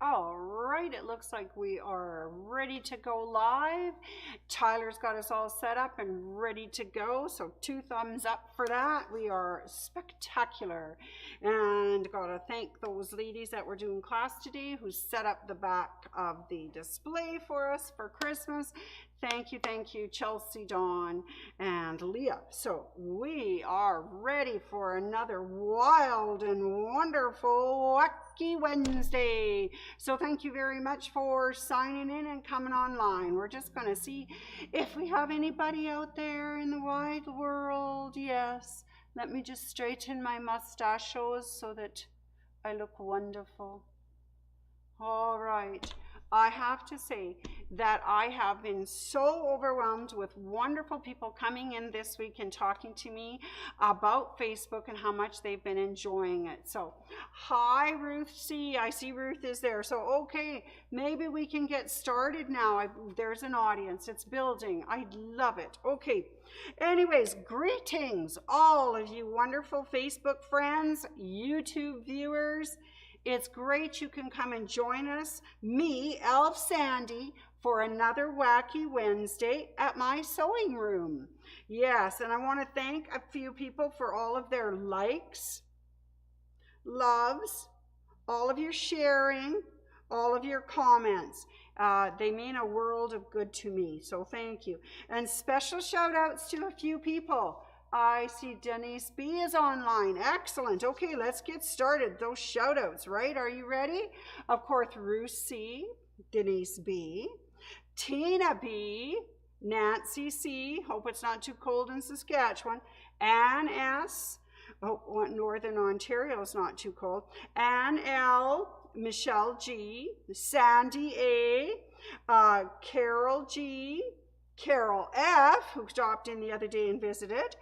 All right, it looks like we are ready to go live. Tyler's got us all set up and ready to go. So 2 thumbs up for that. We are spectacular. And gotta thank those ladies that were doing class today who set up the back of the display for us for Christmas. Thank you, Chelsea, Dawn, and Leah. So we are ready for another wild and wonderful Wacky Wednesday. So thank you very much for signing in and coming online. We're just going to see if we have anybody out there in the wide world. Yes, let me just straighten my mustaches so that I look wonderful. All right. I have to say that I have been so overwhelmed with wonderful people coming in this week and talking to me about Facebook and how much they've been enjoying it. So, hi Ruth C. I see Ruth is there. So, okay, maybe we can get started now. There's an audience. It's building. I love it. Okay. Anyways, greetings, all of you wonderful Facebook friends, YouTube viewers. It's great you can come and join us, me, Elf Sandy, for another Wacky Wednesday at my sewing room. Yes, and I want to thank a few people for all of their likes, loves, all of your sharing, all of your comments. They mean a world of good to me, so thank you. And special shout outs to a few people. I see Denise B is online. Excellent. Okay, let's get started. Those shout outs, right? Are you ready? Of course, Ruth C, Denise B, Tina B, Nancy C, hope it's not too cold in Saskatchewan, Ann S, oh, Northern Ontario is not too cold, Ann L, Michelle G, Sandy A, Carol G, Carol F, who stopped in the other day and visited,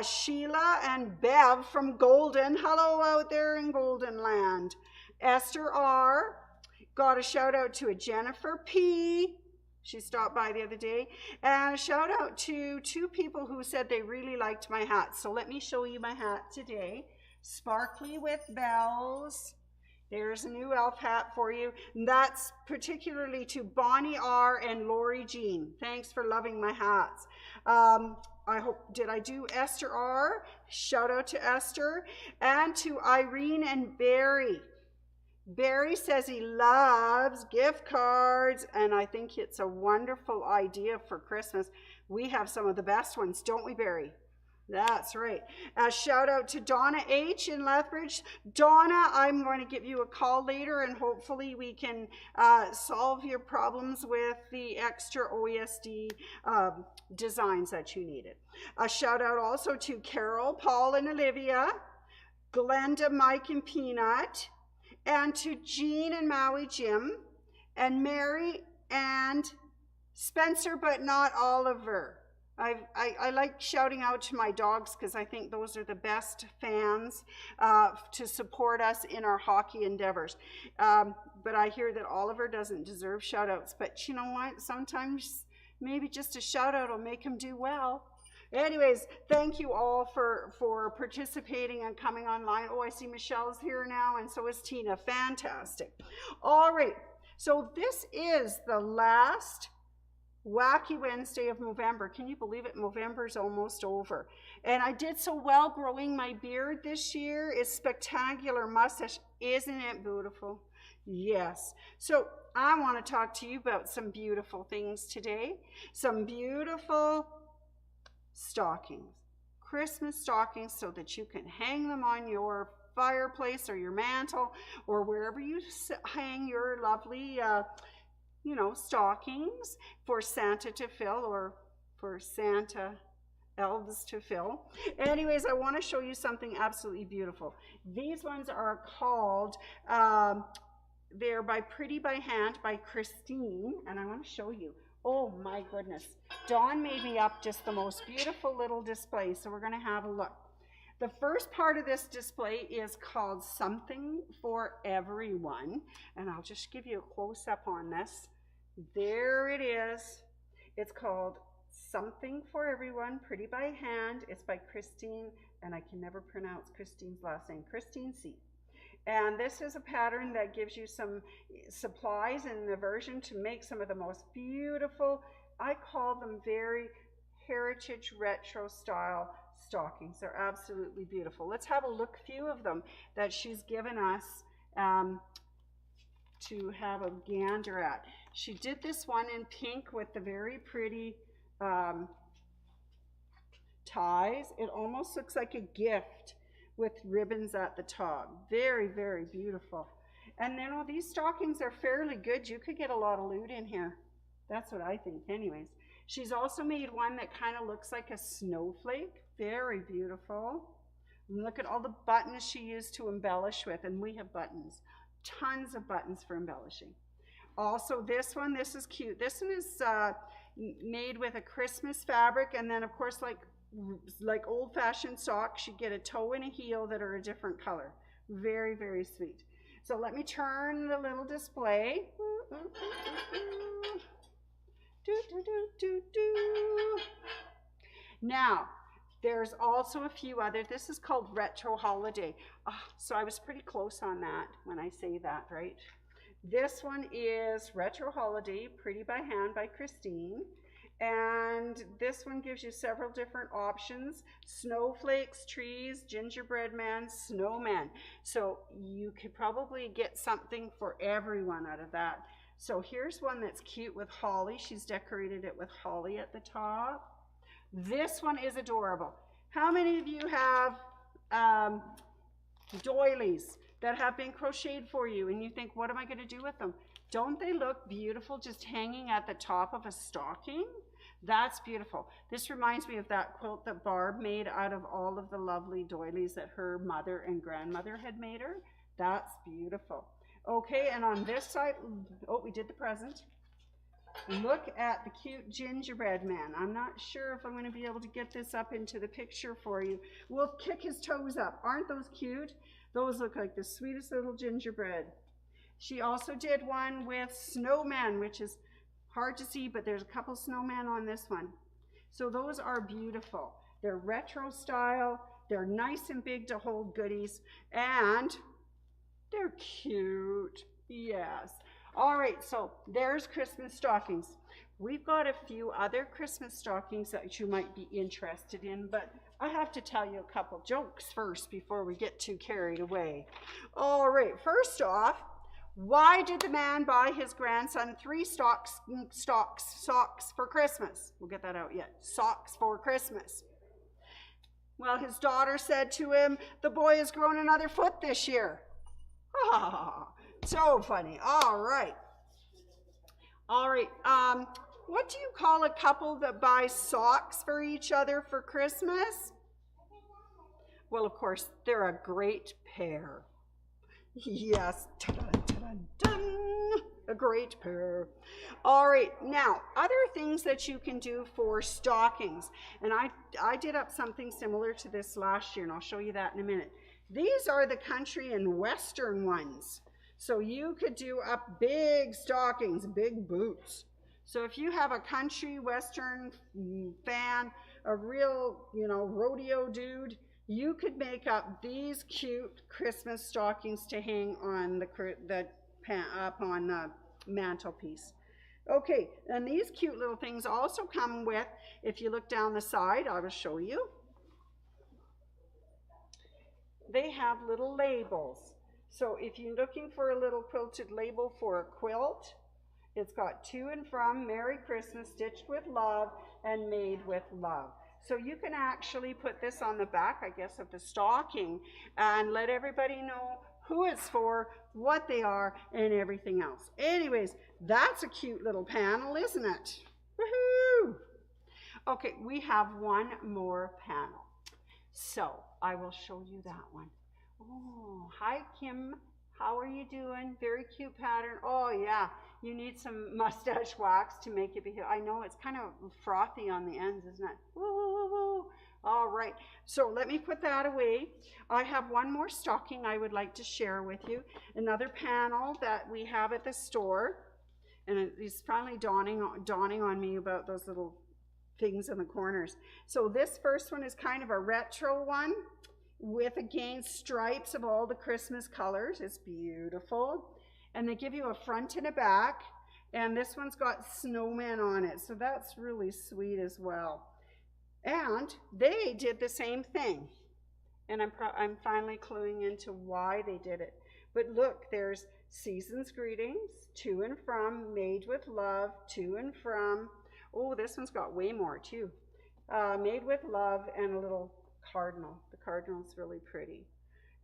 Sheila and Bev from Golden. Hello out there in Golden Land. Esther R. Got a shout out to a Jennifer P. She stopped by the other day. And a shout out to 2 people who said they really liked my hat. So let me show you my hat today. Sparkly with bells. There's a new elf hat for you. And that's particularly to Bonnie R. and Lori Jean. Thanks for loving my hats. I hope, did I do Esther R? Shout out to Esther. And to Irene and Barry. Barry says he loves gift cards, and I think it's a wonderful idea for Christmas. We have some of the best ones, don't we, Barry? That's right. A shout out to Donna H in Lethbridge. Donna, I'm going to give you a call later and hopefully we can solve your problems with the extra OESD designs that you needed. A shout out also to Carol, Paul, and Olivia, Glenda, Mike, and Peanut, and to Jean and Maui Jim, and Mary and Spencer, but not Oliver. I like shouting out to my dogs because I think those are the best fans to support us in our hockey endeavors. But I hear that Oliver doesn't deserve shout outs. But you know what? Sometimes maybe just a shout out will make him do well. Anyways, thank you all for participating and coming online. Oh, I see Michelle's here now, and so is Tina. Fantastic. All right. So this is the last Wacky Wednesday of November. Can you believe it? November's almost over. And I did so well growing my beard this year. It's spectacular mustache. Isn't it beautiful? Yes. So I want to talk to you about some beautiful things today. Some beautiful stockings. Christmas stockings so that you can hang them on your fireplace or your mantle or wherever you hang your lovely stockings for Santa to fill or for Santa elves to fill. Anyways, I want to show you something absolutely beautiful. These ones are called, they're by Pretty by Hand by Christine, and I want to show you. Oh my goodness. Dawn made me up just the most beautiful little display, so we're going to have a look. The first part of this display is called Something for Everyone, and I'll just give you a close-up on this. There it is. It's called Something for Everyone, Pretty by Hand. It's by Christine, and I can never pronounce Christine's last name, Christine C. And this is a pattern that gives you some supplies in the version to make some of the most beautiful, I call them very heritage retro style stockings. They're absolutely beautiful. Let's have a look, few of them that she's given us to have a gander at. She did this one in pink with the very pretty ties. It almost looks like a gift with ribbons at the top. Very, very beautiful. And then all these stockings are fairly good. You could get a lot of loot in here. That's what I think anyways. She's also made one that kind of looks like a snowflake. Very beautiful. And look at all the buttons she used to embellish with, and we have buttons. Tons of buttons for embellishing. Also this one, this is cute. This one is made with a Christmas fabric, and then of course like old-fashioned socks, you get a toe and a heel that are a different color. Very, very sweet. So let me turn the little display. Now, there's also a few other, this is called Retro Holiday. So I was pretty close on that when I say that, right? This one is Retro Holiday, Pretty by Hand by Christine. And this one gives you several different options: snowflakes, trees, gingerbread man, snowman. So you could probably get something for everyone out of that. So here's one that's cute with holly. She's decorated it with holly at the top. This one is adorable. How many of you have doilies that have been crocheted for you and you think, what am I going to do with them? Don't they look beautiful just hanging at the top of a stocking? That's beautiful. This reminds me of that quilt that Barb made out of all of the lovely doilies that her mother and grandmother had made her. That's beautiful. Okay, and on this side, oh, we did the present. Look at the cute gingerbread man. I'm not sure if I'm going to be able to get this up into the picture for you. We'll kick his toes up. Aren't those cute? Those look like the sweetest little gingerbread. She also did one with snowman, which is hard to see, but there's a couple snowmen on this one. So those are beautiful. They're retro style. They're nice and big to hold goodies, and they're cute. Yes. All right, so there's Christmas stockings. We've got a few other Christmas stockings that you might be interested in, but I have to tell you a couple jokes first before we get too carried away. All right, first off, why did the man buy his grandson 3 socks for Christmas? We'll get that out yet. Socks for Christmas. Well, his daughter said to him, the boy has grown another foot this year. Ah, so funny. All right. All right. What do you call a couple that buys socks for each other for Christmas? Well, of course, they're a great pair. Yes. Ta-da, ta-da, dun. A great pair. All right, now, other things that you can do for stockings. And I did up something similar to this last year, and I'll show you that in a minute. These are the country and western ones. So you could do up big stockings, big boots. So if you have a country western fan, a real, rodeo dude, you could make up these cute Christmas stockings to hang on up on the mantelpiece. Okay, and these cute little things also come with, if you look down the side, I will show you. They have little labels. So if you're looking for a little quilted label for a quilt, it's got to and from, Merry Christmas, stitched with love, and made with love. So you can actually put this on the back, I guess, of the stocking and let everybody know who it's for, what they are, and everything else. Anyways, that's a cute little panel, isn't it? Woohoo! Okay, we have one more panel. So I will show you that one. Oh, hi, Kim. How are you doing? Very cute pattern. Oh, yeah. You need some mustache wax to make it behave. I know it's kind of frothy on the ends, isn't it? Woo, woo, woo, woo. All right. So let me put that away. I have one more stocking I would like to share with you. Another panel that we have at the store. And it's finally dawning on me about those little things in the corners. So this first one is kind of a retro one. with, again, stripes of all the Christmas colors. It's beautiful. And they give you a front and a back. And this one's got snowmen on it. So that's really sweet as well. And they did the same thing. And I'm finally cluing into why they did it. But look, there's season's greetings, to and from, made with love, to and from. Oh, this one's got way more too. Made with love, and a little cardinal. The cardinal's really pretty.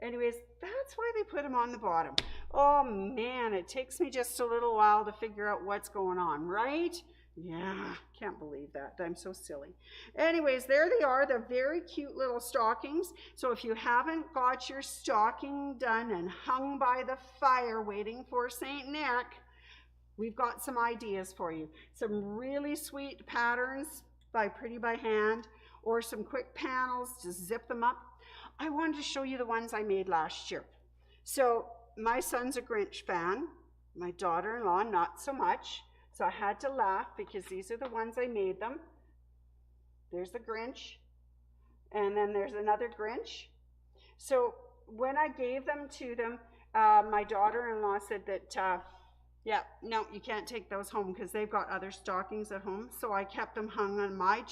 Anyways, that's why they put them on the bottom. Oh man, it takes me just a little while to figure out what's going on, right? Yeah, can't believe that. I'm so silly. Anyways, there they are, the very cute little stockings. So if you haven't got your stocking done and hung by the fire waiting for St. Nick, we've got some ideas for you. Some really sweet patterns by Pretty by Hand, or some quick panels to zip them up. I wanted to show you the ones I made last year. So my son's a Grinch fan, my daughter-in-law not so much. So I had to laugh because these are the ones I made them. There's the Grinch, and then there's another Grinch. So when I gave them to them, my daughter-in-law said that, yeah, no, you can't take those home because they've got other stockings at home. So I kept them hung on my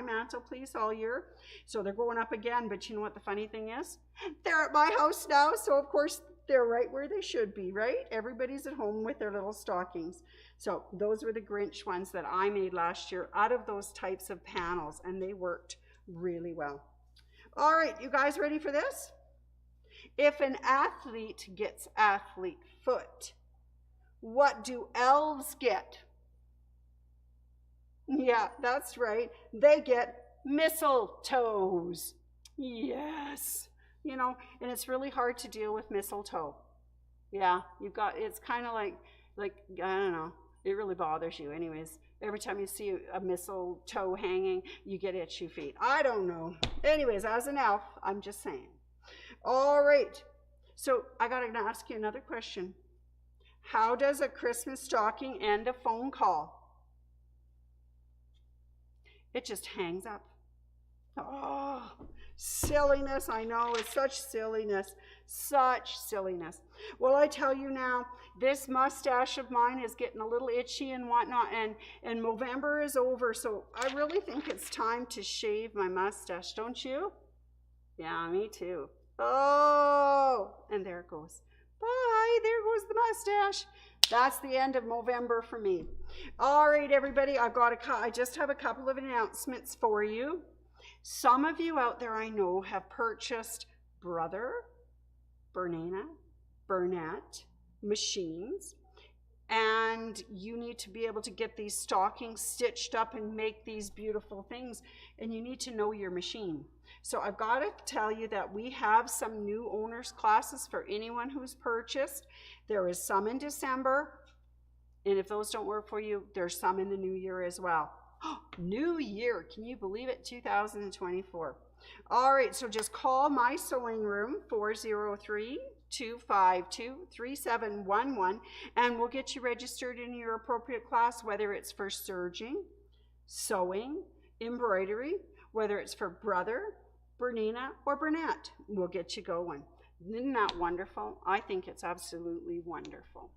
mantelpiece all year. So they're going up again, but you know what the funny thing is? They're at my house now, so of course they're right where they should be, right? Everybody's at home with their little stockings. So those were the Grinch ones that I made last year out of those types of panels, and they worked really well. All right, you guys ready for this? If an athlete gets athlete foot, what do elves get? Yeah, that's right. They get mistletoes. Yes. You know, and it's really hard to deal with mistletoe. Yeah, it's kind of like, I don't know, it really bothers you. Anyways, every time you see a mistletoe hanging, you get itchy feet. I don't know. Anyways, as an elf, I'm just saying. All right, so I got to ask you another question. How does a Christmas stocking end a phone call? It just hangs up. Oh, silliness. I know, it's such silliness. Such silliness. Well, I tell you now, this mustache of mine is getting a little itchy and whatnot, and November is over, so I really think it's time to shave my mustache, don't you? Yeah, me too. Oh, and there it goes. Bye, there goes the mustache. That's the end of November for me. All right, everybody, I just have a couple of announcements for you. Some of you out there I know have purchased Brother, Burnett machines, and you need to be able to get these stockings stitched up and make these beautiful things, and you need to know your machine. So I've got to tell you that we have some new owners classes for anyone who's purchased. There is some in December, and if those don't work for you, there's some in the new year as well. New year, can you believe it? 2024. All right, so just call my sewing room, 403-252-3711, and we'll get you registered in your appropriate class, whether it's for serging, sewing, embroidery, whether it's for Brother, Bernina, or Burnett. We'll get you going. Isn't that wonderful? I think it's absolutely wonderful.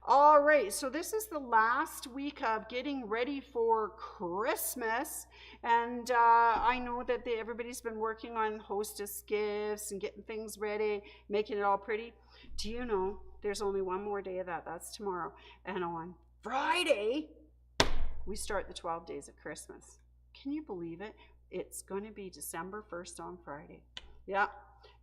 All right, so this is the last week of getting ready for Christmas, and I know that everybody's been working on hostess gifts and getting things ready, making it all pretty. Do you know there's only one more day of that? That's tomorrow. And on Friday, we start the 12 days of Christmas. Can you believe it? It's going to be December 1st on Friday. Yeah.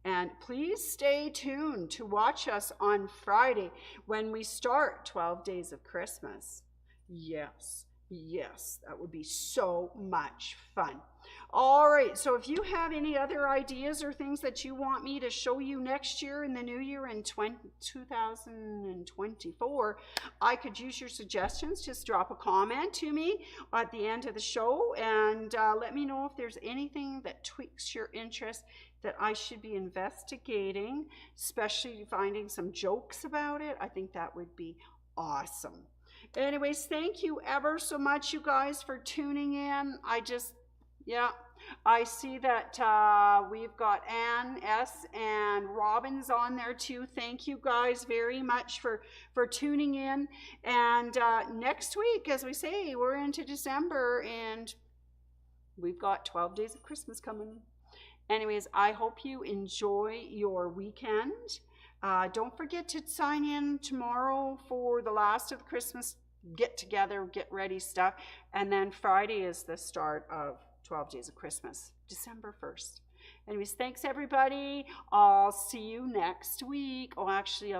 And please stay tuned to watch us on Friday when we start 12 Days of Christmas. Yes, that would be so much fun. All right, so if you have any other ideas or things that you want me to show you next year in the new year in 2024, I could use your suggestions. Just drop a comment to me at the end of the show and let me know if there's anything that tweaks your interest that I should be investigating, especially finding some jokes about it. I think that would be awesome. Anyways, thank you ever so much, you guys, for tuning in. I see that we've got Ann S. and Robin's on there too. Thank you guys very much for tuning in. And next week, as we say, we're into December and we've got 12 days of Christmas coming. Anyways, I hope you enjoy your weekend. Don't forget to sign in tomorrow for the last of the Christmas get together, get ready stuff. And then Friday is the start of 12 Days of Christmas, December 1st. Anyways, thanks everybody. I'll see you next week. Oh, actually,